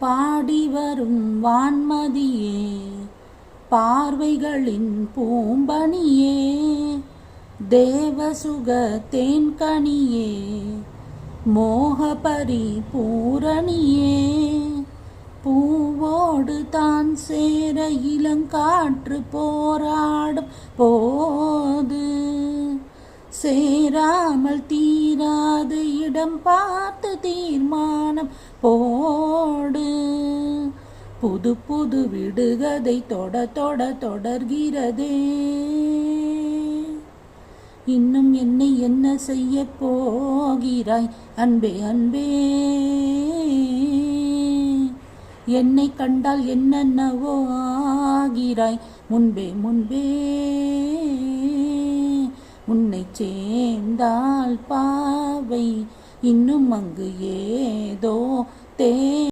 பாடி வரும் வான்மதியே, பார்வைகளின் பூம்பணியே, தேவசுக தேன்கனியே, மோகபரி பூரணியே, பூவோடு தான் சேர இளங்காற்று போராடும் போது சேராமல் தீராது இடம் பார்த்து தீர்மானம் போடு. புது புது விடுகதை தொட தொட தொடர்கிறதே. இன்னும் என்னை என்ன செய்ய போகிறாய் அன்பே அன்பே, என்னை கண்டால் என்னென்னவோ ஆகிறாய் முன்பே முன்பே. உன்னை சேர்ந்தால் பாவை இன்னும் அங்கு ஏதோ